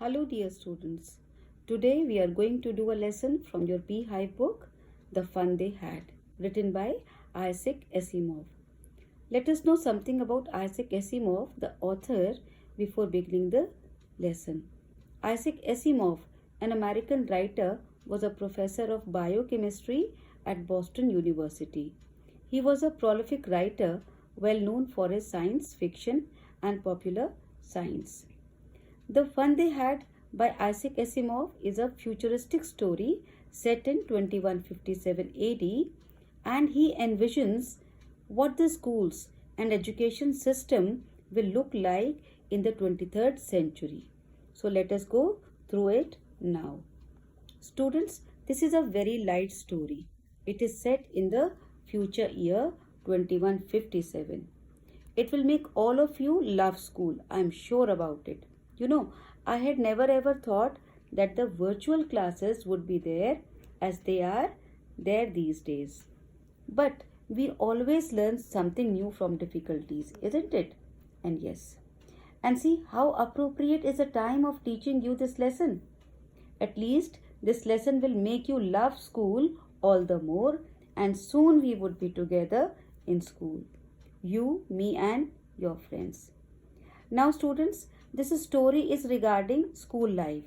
Hello dear students. Today we are going to do a lesson from your Beehive book, The Fun They Had, written by Isaac Asimov. Let us know something about Isaac Asimov, the author, before beginning the lesson. Isaac Asimov, an American writer, was a professor of biochemistry at Boston University. He was a prolific writer, well known for his science fiction and popular science. The Fun They Had by Isaac Asimov is a futuristic story set in 2157 AD, and he envisions what the schools and education system will look like in the 23rd century. So let us go through it now. Students, this is a very light story. It is set in the future year 2157. It will make all of you love school. I am sure about it. I had never ever thought that the virtual classes would be there as they are there these days. But we always learn something new from difficulties, isn't it? And yes. And see how appropriate is the time of teaching you this lesson. At least this lesson will make you love school all the more, and soon we would be together in school. You, me, and your friends. Now students, this story is regarding school life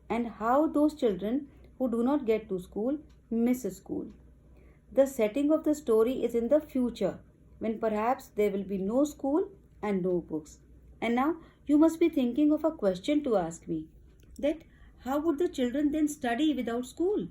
and how those children who do not get to school miss school. The setting of the story is in the future when perhaps there will be no school and no books. And now you must be thinking of a question to ask me, that how would the children then study without school?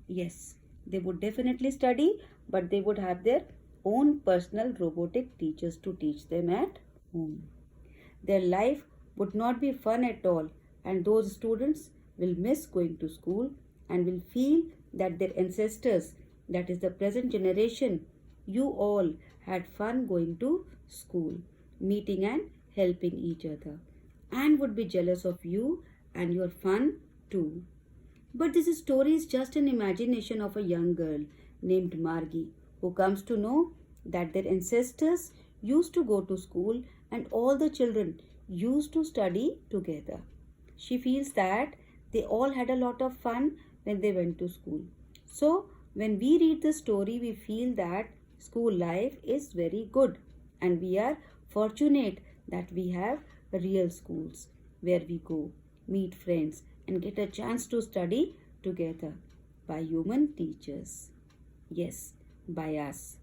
Yes, they would definitely study, but they would have their own personal robotic teachers to teach them at home. Their life would not be fun at all, and those students will miss going to school and will feel that their ancestors, that is the present generation, you all had fun going to school, meeting and helping each other, and would be jealous of you and your fun too. But this story is just an imagination of a young girl named Margie, who comes to know that their ancestors used to go to school and all the children used to study together. She feels that they all had a lot of fun when they went to school. So, when we read the story, we feel that school life is very good, and we are fortunate that we have real schools where we go, meet friends, and get a chance to study together by human teachers. Yes, by us.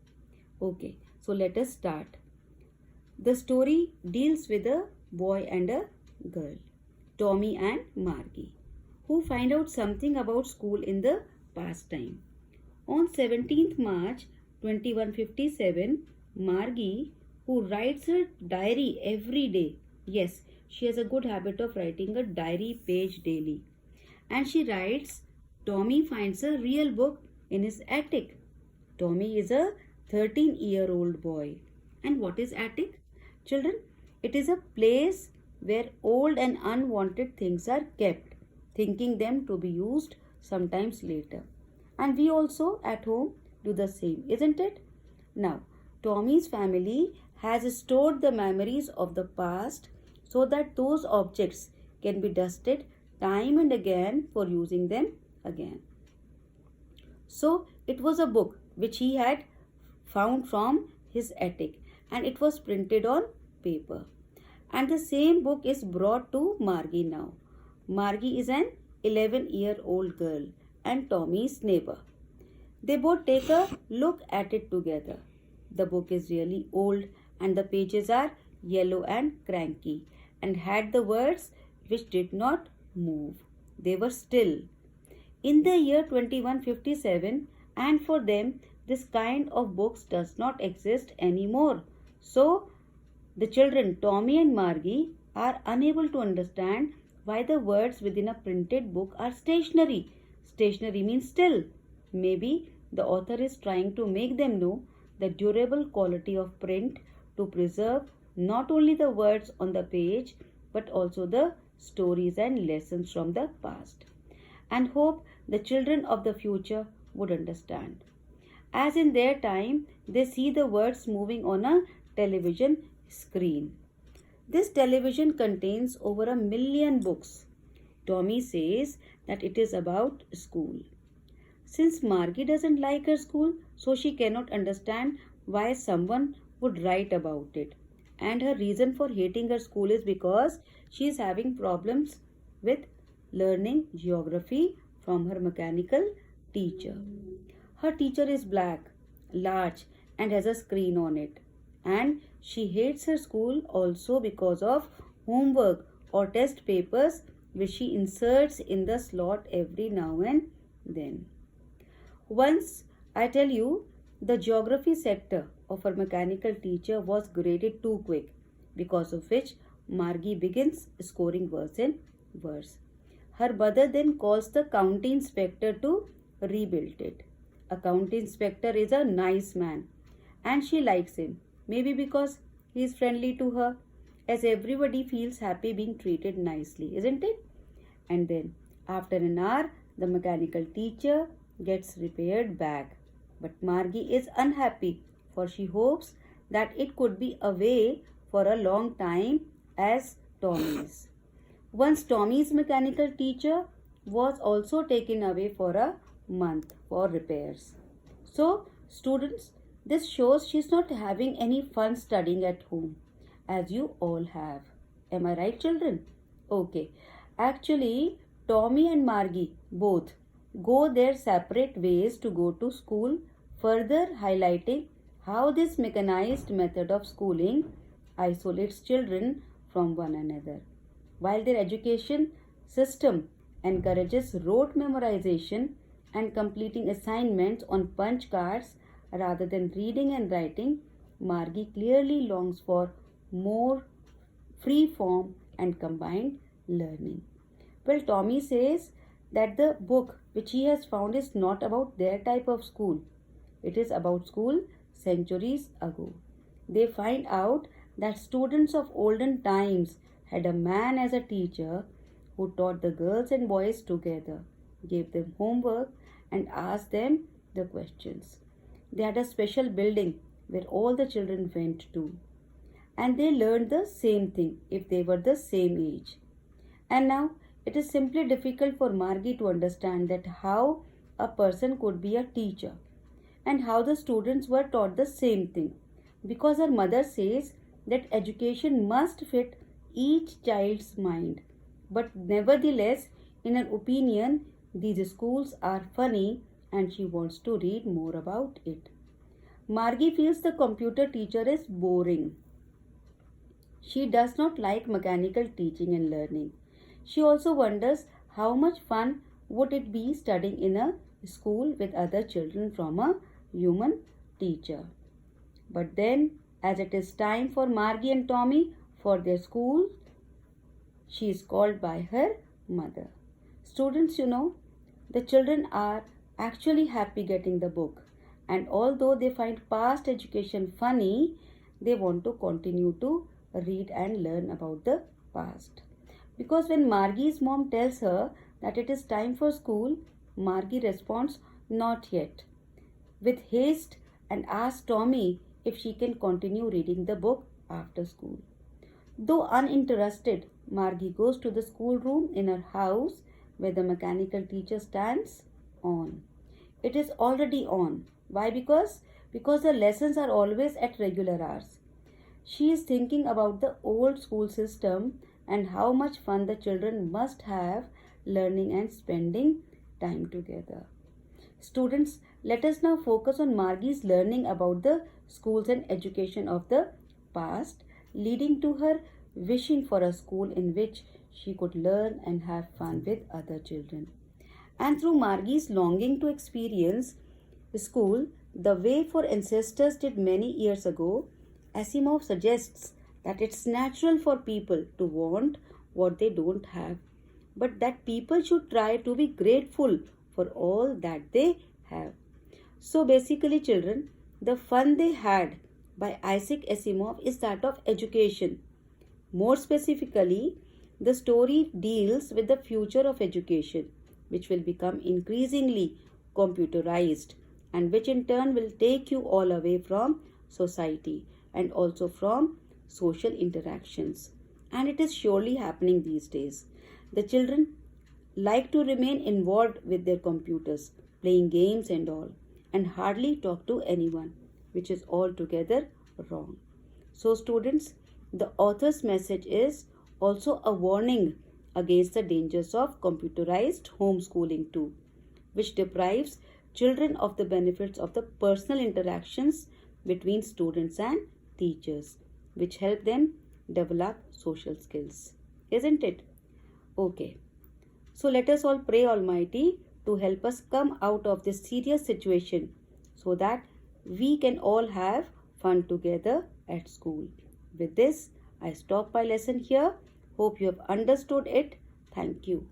Okay, so let us start. The story deals with a boy and a girl, Tommy and Margie, who find out something about school in the past time. On 17th March 2157, Margie, who writes her diary every day, yes, she has a good habit of writing a diary page daily, and she writes, Tommy finds a real book in his attic. Tommy is a 13-year-old boy. And what is attic? Children, it is a place where old and unwanted things are kept, thinking them to be used sometimes later. And we also at home do the same, isn't it? Now, Tommy's family has stored the memories of the past so that those objects can be dusted time and again for using them again. So, it was a book which he had found from his attic, and it was printed on paper. And the same book is brought to Margie now. Margie is an 11-year-old girl and Tommy's neighbor. They both take a look at it together. The book is really old and the pages are yellow and cranky and had the words which did not move. They were still. In the year 2157, and for them, this kind of books does not exist anymore. So, the children Tommy and Margie are unable to understand why the words within a printed book are stationary. Stationary means still. Maybe the author is trying to make them know the durable quality of print to preserve not only the words on the page but also the stories and lessons from the past, and hope the children of the future would understand. As in their time, they see the words moving on a television screen. This television contains over 1 million books. Tommy says that it is about school. Since Margie doesn't like her school, so she cannot understand why someone would write about it. And her reason for hating her school is because she is having problems with learning geography from her mechanical teacher. Her teacher is black, large, and has a screen on it. And she hates her school also because of homework or test papers which she inserts in the slot every now and then. Once, I tell you, the geography sector of her mechanical teacher was graded too quick, because of which Margie begins scoring worse and worse. Her mother then calls the county inspector to rebuild it. A county inspector is a nice man and she likes him, maybe because he is friendly to her, as everybody feels happy being treated nicely, isn't it? And then, after an hour, the mechanical teacher gets repaired back. But Margie is unhappy, for she hopes that it could be away for a long time as Tommy's. Once Tommy's mechanical teacher was also taken away for a month for repairs. So, students, this shows she's not having any fun studying at home, as you all have. Am I right, children? Okay. Actually, Tommy and Margie both go their separate ways to go to school, further highlighting how this mechanized method of schooling isolates children from one another. While their education system encourages rote memorization and completing assignments on punch cards rather than reading and writing, Margie clearly longs for more free form and combined learning. Well, Tommy says that the book which he has found is not about their type of school. It is about school centuries ago. They find out that students of olden times had a man as a teacher who taught the girls and boys together, gave them homework, and asked them the questions. They had a special building where all the children went to, and they learned the same thing if they were the same age. And now it is simply difficult for Margie to understand that how a person could be a teacher and how the students were taught the same thing, because her mother says that education must fit each child's mind. But nevertheless, in her opinion, these schools are funny and she wants to read more about it. Margie feels the computer teacher is boring. She does not like mechanical teaching and learning. She also wonders how much fun would it be studying in a school with other children from a human teacher. But then, as it is time for Margie and Tommy for their school, she is called by her mother. Students, the children are actually happy getting the book, and although they find past education funny, they want to continue to read and learn about the past. Because when Margie's mom tells her that it is time for school, Margie responds, "Not yet," with haste, and asks Tommy if she can continue reading the book after school. Though uninterested, Margie goes to the schoolroom in her house where the mechanical teacher stands on. It is already on. Why? Because the lessons are always at regular hours. She is thinking about the old school system and how much fun the children must have learning and spending time together. Students, let us now focus on Margie's learning about the schools and education of the past, leading to her wishing for a school in which she could learn and have fun with other children. And through Margie's longing to experience school the way for ancestors did many years ago, Asimov suggests that it's natural for people to want what they don't have, but that people should try to be grateful for all that they have. So basically, children, the fun they had by Isaac Asimov is that of education. More specifically, the story deals with the future of education, which will become increasingly computerized and which in turn will take you all away from society and also from social interactions. And it is surely happening these days. The children, like to remain involved with their computers, playing games and all, and hardly talk to anyone, which is altogether wrong. So, students, the author's message is also a warning against the dangers of computerized homeschooling too, which deprives children of the benefits of the personal interactions between students and teachers, which help them develop social skills. Isn't it? Okay. So let us all pray Almighty to help us come out of this serious situation so that we can all have fun together at school. With this, I stop my lesson here. Hope you have understood it. Thank you.